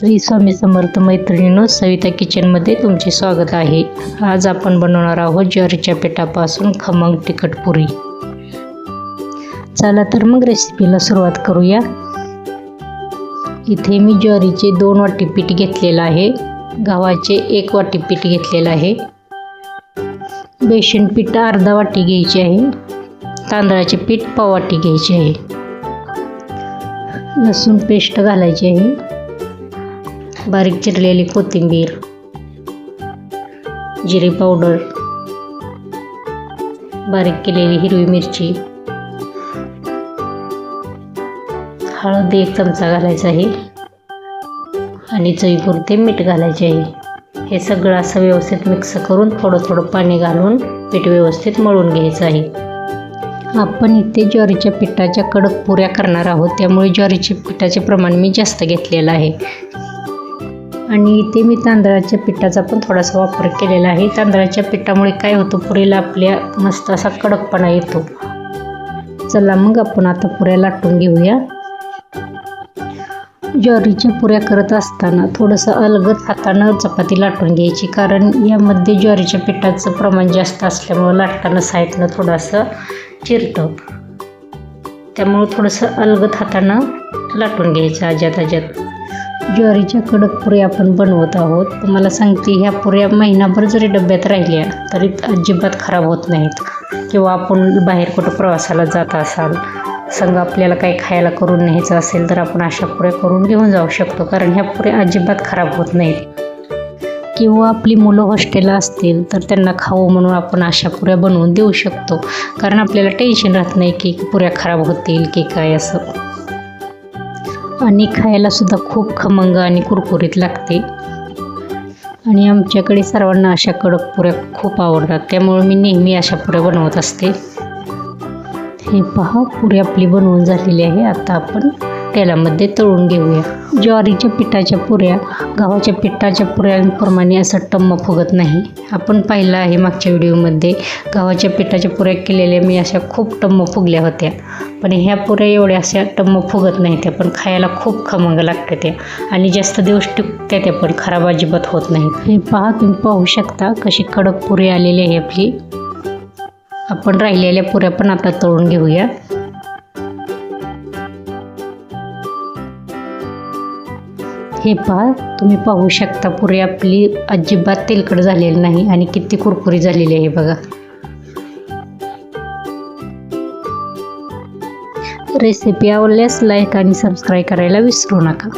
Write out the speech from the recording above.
श्री स्वामी समर्थ मैत्रिणींनो, सविता किचनमध्ये तुमचे स्वागत आहे। आज आपण बनवणार आहोत ज्वारीच्या पिठापासून खमंग तिखट पुरी। चला तर मग रेसिपीला सुरुवात करूया। इथे मी ज्वारीचे 2 वाटी पीठ घेतलेलं आहे, गव्हाचे 1 वाटी पीठ घेतलेलं आहे, बेसन पीठ अर्धा वाटी घ्यायचे आहे, तांदळाचे पीठ पाव वाटी घ्यायचे आहे, लसूण पेस्ट घालायची आहे, बारीक चिरलेली कोथिंबीर, जिरे पावडर, बारीक केलेली हिरवी मिरची, हळद 1 चमचा घालायचा आहे आणि चवीपुरते मीठ घालायचे आहे। हे सगळं असं व्यवस्थित मिक्स करून थोडं थोडं पाणी घालून पीठ व्यवस्थित मळून घ्यायचं आहे। आपण इथे ज्वारीच्या पिठाच्या कडक पुऱ्या करणार आहोत, त्यामुळे ज्वारीच्या पिठाचे प्रमाण मी जास्त घेतलेलं आहे आणि इथे मी तांदळाच्या पिठाचा पण थोडासा वापर केलेला आहे। तांदळाच्या पिठामुळे काय होतं, पुरीला आपल्या मस्त असा कडकपणा येतो। चला मग आपण आता पुऱ्या लाटून घेऊया। ज्वारीच्या पुऱ्या करत असताना थोडंसं अलगद हातानं चपाती लाटून घ्यायची, कारण यामध्ये ज्वारीच्या पिठाचं प्रमाण जास्त असल्यामुळे लाटताना साईडनं थोडंसं चिरतं, त्यामुळे थोडंसं अलगद हातानं लाटून घ्यायचं अजात। ज्वारीच्या कडक पुऱ्या आपण बनवत आहोत। तुम्हाला सांगते, ह्या पुऱ्या महिनाभर जरी डब्यात राहिल्या तरी अजिबात खराब होत नाहीत, किंवा आपण बाहेर कुठं प्रवासाला जात असाल, संग आपल्याला काही खायला करून न्यायचं असेल तर आपण अशा पुऱ्या करून घेऊन जाऊ शकतो, कारण ह्या पुऱ्या अजिबात खराब होत नाहीत। किंवा आपली मुलं हॉस्टेलला असतील तर त्यांना खाऊ म्हणून आपण अशा पुऱ्या बनवून देऊ शकतो, कारण आपल्याला टेन्शन राहत नाही की पुऱ्या खराब होतील की काय असं, आणि खायला सुद्धा खूप खमंग आणि कुरकुरीत लागते। आणि आमच्याकडे सर्वांना अशा कडक पुऱ्या खूप आवडतात, त्यामुळे मी नेहमी अशा पुऱ्या बनवत असते। हे पहा, पुरी आपली बनवून झालेली आहे। आता आपण तेलामध्ये तळून घेऊया। ज्वारीच्या पिठाच्या पुऱ्या गव्हाच्या पिठाच्या पुऱ्यांप्रमाणे असं टम्म फुगत नाही। आपण पाहिलं आहे मागच्या व्हिडिओमध्ये, गव्हाच्या पिठाच्या पुऱ्या केलेल्या मी अशा खूप टम्म फुगल्या होत्या, पण ह्या पुऱ्या एवढ्या अशा टम्म फुगत नाही त्या, पण खायला खूप खमंग लागते त्या आणि जास्त दिवस टिकत्या त्या, पण खराब अजिबात होत नाहीत। हे पहा, तुम्ही पाहू शकता कशी कडक पुरी आलेली आहे आपली। आपण राहिलेल्या पुऱ्या पण आता तळून घेऊया। हे पहा, तुम्ही पाहू शकता पुरी आपली अजिबात तेलकट झालेली नाही आणि किती कुरकुरी झालेली आहे बघा। रेसिपी आवडल्यास लाईक आणि सबस्क्राईब करायला विसरू नका।